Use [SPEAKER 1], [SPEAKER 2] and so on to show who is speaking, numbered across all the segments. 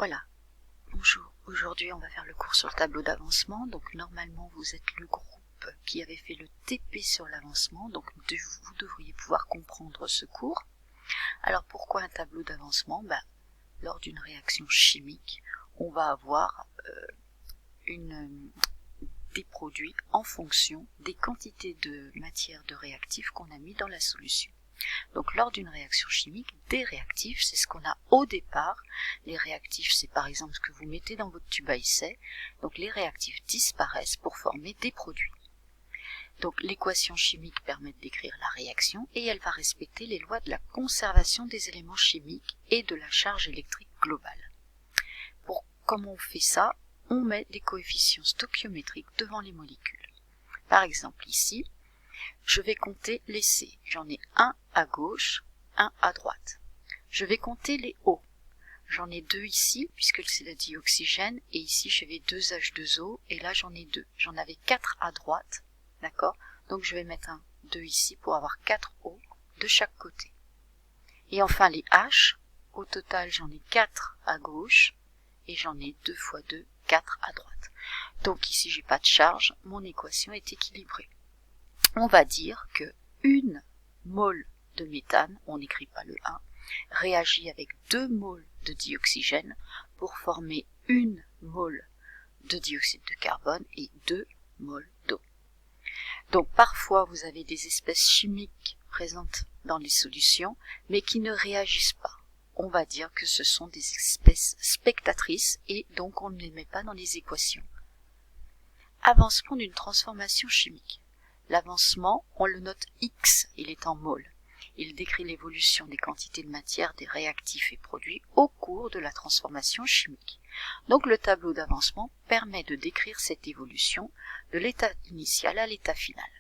[SPEAKER 1] Voilà, bonjour, aujourd'hui on va faire le cours sur le tableau d'avancement. Donc normalement vous êtes le groupe qui avait fait le TP sur l'avancement, donc vous devriez pouvoir comprendre ce cours. Alors pourquoi un tableau d'avancement? Lors d'une réaction chimique, on va avoir des produits en fonction des quantités de matière de réactif qu'on a mis dans la solution. Donc lors d'une réaction chimique, des réactifs, c'est ce qu'on a au départ. Les réactifs, c'est par exemple ce que vous mettez dans votre tube à essai. Donc les réactifs disparaissent pour former des produits. Donc l'équation chimique permet de décrire la réaction et elle va respecter les lois de la conservation des éléments chimiques et de la charge électrique globale. Comment on fait ça? On met des coefficients stoichiométriques devant les molécules. Par exemple ici, je vais compter les C. J'en ai un à gauche, un à droite. Je vais compter les O. J'en ai deux ici, puisque c'est le dioxygène, et ici j'avais 2 H2O, et là j'en ai 2. J'en avais 4 à droite, d'accord? Donc je vais mettre un 2 ici pour avoir 4 O de chaque côté. Et enfin les H, au total j'en ai 4 à gauche, et j'en ai 2 fois 2, 4 à droite. Donc ici j'ai pas de charge, mon équation est équilibrée. On va dire que 1 mol de méthane, on n'écrit pas le 1, réagit avec 2 moles de dioxygène pour former 1 mol de dioxyde de carbone et 2 moles d'eau. Donc parfois vous avez des espèces chimiques présentes dans les solutions, mais qui ne réagissent pas. On va dire que ce sont des espèces spectatrices et donc on ne les met pas dans les équations. Avancement d'une transformation chimique. L'avancement, on le note X, il est en mol. Il décrit l'évolution des quantités de matière des réactifs et produits au cours de la transformation chimique. Donc le tableau d'avancement permet de décrire cette évolution de l'état initial à l'état final.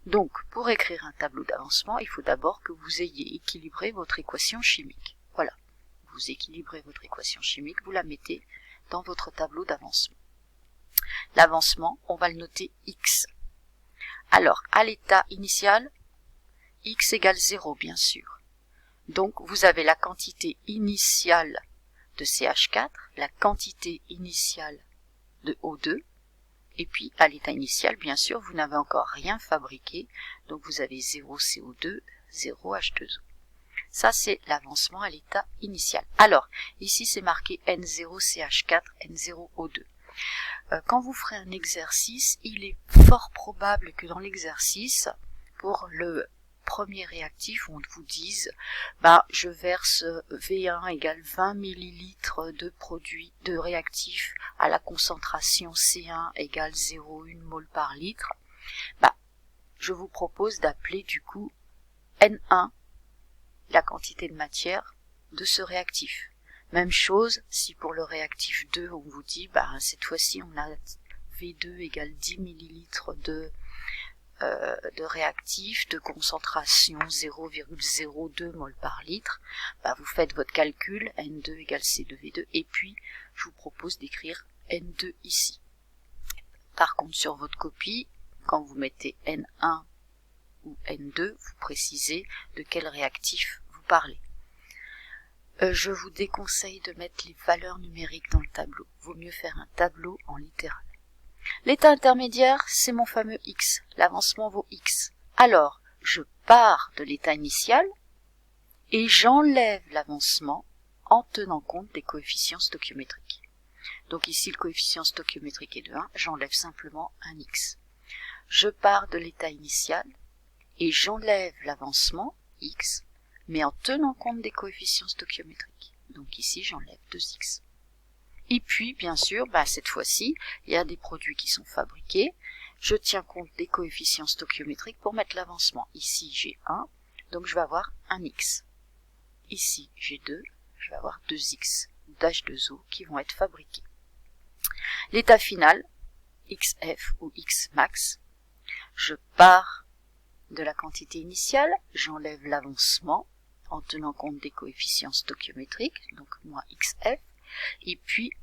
[SPEAKER 1] Donc pour écrire un tableau d'avancement, il faut d'abord que vous ayez équilibré votre équation chimique. Voilà, vous équilibrez votre équation chimique, vous la mettez dans votre tableau d'avancement. L'avancement, on va le noter X. Alors, à l'état initial, X égale 0, bien sûr. Donc, vous avez la quantité initiale de CH4, la quantité initiale de O2, et puis à l'état initial, bien sûr, vous n'avez encore rien fabriqué, donc vous avez 0 CO2, 0 H2O. Ça, c'est l'avancement à l'état initial. Alors, ici, c'est marqué N0CH4, N0O2. Quand vous ferez un exercice, il est fort probable que dans l'exercice, pour le premier réactif, on vous dise, je verse V1 égale 20 ml de produit de réactif à la concentration C1 égale 0,1 mol par litre. Je vous propose d'appeler du coup N1 la quantité de matière de ce réactif. Même chose, si pour le réactif 2, on vous dit, cette fois-ci, on a V2 égale 10 ml de réactif de concentration 0,02 mol par litre, vous faites votre calcul, N2 égale C2V2, et puis je vous propose d'écrire N2 ici. Par contre, sur votre copie, quand vous mettez N1 ou N2, vous précisez de quel réactif vous parlez. Je vous déconseille de mettre les valeurs numériques dans le tableau. Vaut mieux faire un tableau en littéral. L'état intermédiaire, c'est mon fameux X. L'avancement vaut X. Alors, je pars de l'état initial et j'enlève l'avancement en tenant compte des coefficients stoichiométriques. Donc ici, le coefficient stoichiométrique est de 1, j'enlève simplement un X. Je pars de l'état initial et j'enlève l'avancement, X, mais en tenant compte des coefficients stoichiométriques. Donc ici, j'enlève 2X. Et puis, bien sûr, cette fois-ci, il y a des produits qui sont fabriqués. Je tiens compte des coefficients stoichiométriques pour mettre l'avancement. Ici, j'ai 1, donc je vais avoir 1X. Ici, j'ai 2, je vais avoir 2X d'H2O qui vont être fabriqués. L'état final, XF ou Xmax, je pars de la quantité initiale, j'enlève l'avancement en tenant compte des coefficients stoichiométriques, donc moins XF, et puis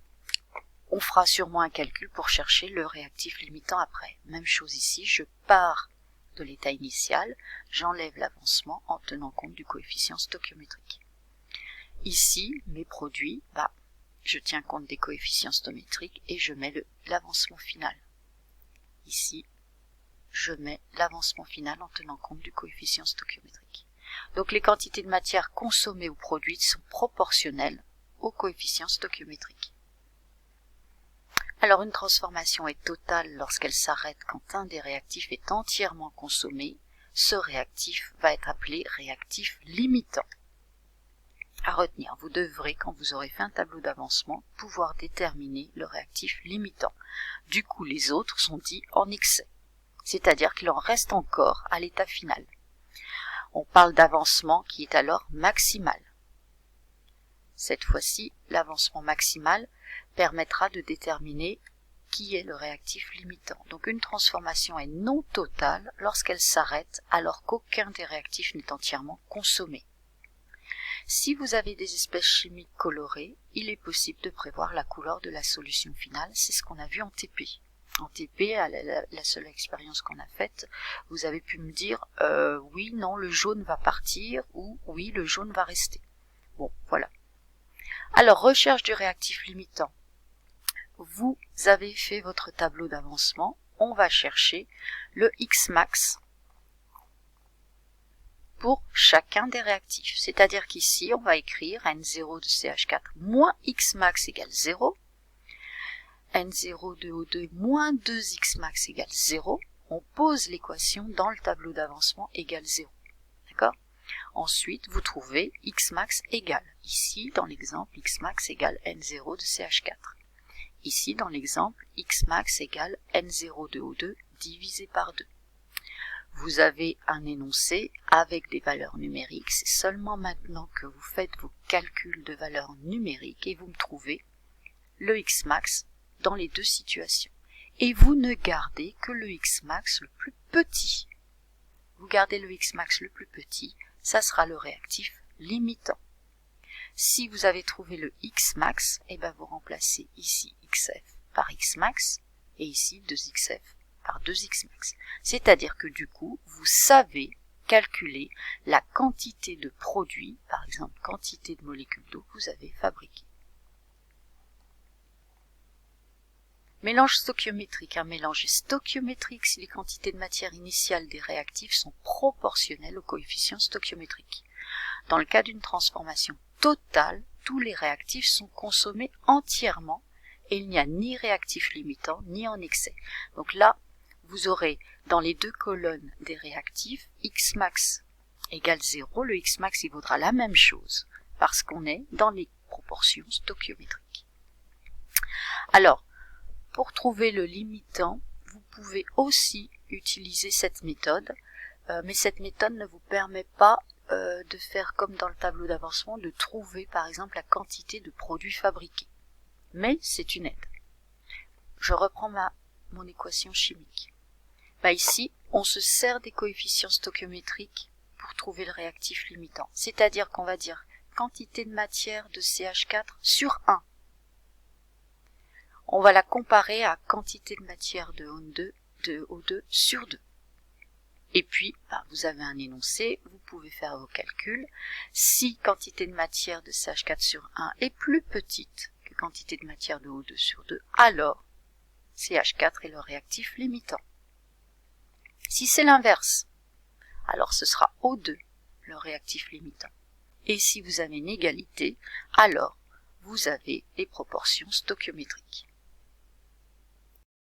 [SPEAKER 1] on fera sûrement un calcul pour chercher le réactif limitant après. Même chose ici, je pars de l'état initial, j'enlève l'avancement en tenant compte du coefficient stoichiométrique. Ici, mes produits, je tiens compte des coefficients stoichiométriques et je mets l'avancement final. Ici, je mets l'avancement final en tenant compte du coefficient stoichiométrique. Donc les quantités de matière consommées ou produites sont proportionnelles au coefficient stoichiométrique. Alors une transformation est totale lorsqu'elle s'arrête quand un des réactifs est entièrement consommé. Ce réactif va être appelé réactif limitant. À retenir, vous devrez, quand vous aurez fait un tableau d'avancement, pouvoir déterminer le réactif limitant. Du coup, les autres sont dits en excès, c'est-à-dire qu'il en reste encore à l'état final. On parle d'avancement qui est alors maximal. Cette fois-ci, l'avancement maximal permettra de déterminer qui est le réactif limitant. Donc une transformation est non totale lorsqu'elle s'arrête alors qu'aucun des réactifs n'est entièrement consommé. Si vous avez des espèces chimiques colorées, il est possible de prévoir la couleur de la solution finale, c'est ce qu'on a vu en TP. En TP, la seule expérience qu'on a faite, vous avez pu me dire oui, non, le jaune va partir ou oui, le jaune va rester. Bon, voilà. Alors, recherche du réactif limitant. Vous avez fait votre tableau d'avancement, on va chercher le Xmax pour chacun des réactifs. C'est-à-dire qu'ici, on va écrire N0 de CH4 moins Xmax égale 0, N0 de O2 moins 2Xmax égale 0. On pose l'équation dans le tableau d'avancement égale 0. D'accord ? Ensuite, vous trouvez Xmax égale. Ici, dans l'exemple, Xmax égale N0 de CH4. Ici, dans l'exemple, Xmax égale N0 de O2 divisé par 2. Vous avez un énoncé avec des valeurs numériques. C'est seulement maintenant que vous faites vos calculs de valeurs numériques et vous me trouvez le Xmax dans les deux situations. Et vous ne gardez que le Xmax le plus petit. Vous gardez le Xmax le plus petit, ça sera le réactif limitant. Si vous avez trouvé le Xmax, eh ben vous remplacez ici Xf par Xmax et ici 2Xf par 2Xmax. C'est-à-dire que du coup, vous savez calculer la quantité de produits, par exemple quantité de molécules d'eau que vous avez fabriquées. Mélange stoichiométrique. Un mélange est stoichiométrique si les quantités de matière initiale des réactifs sont proportionnelles au coefficient stoichiométrique. Dans le cas d'une transformation totale, tous les réactifs sont consommés entièrement et il n'y a ni réactif limitant ni en excès. Donc là, vous aurez dans les deux colonnes des réactifs Xmax égale 0. Le Xmax il vaudra la même chose parce qu'on est dans les proportions stoichiométriques. Alors, pour trouver le limitant, vous pouvez aussi utiliser cette méthode, mais cette méthode ne vous permet pas de faire comme dans le tableau d'avancement, de trouver par exemple la quantité de produits fabriqués. Mais c'est une aide. Je reprends mon équation chimique. Ici, on se sert des coefficients stoichiométriques pour trouver le réactif limitant. C'est-à-dire qu'on va dire quantité de matière de CH4 sur 1. On va la comparer à quantité de matière de O2 sur 2. Et puis, vous avez un énoncé, vous pouvez faire vos calculs. Si quantité de matière de CH4 sur 1 est plus petite que quantité de matière de O2 sur 2, alors CH4 est le réactif limitant. Si c'est l'inverse, alors ce sera O2 le réactif limitant. Et si vous avez une égalité, alors vous avez les proportions stoichiométriques.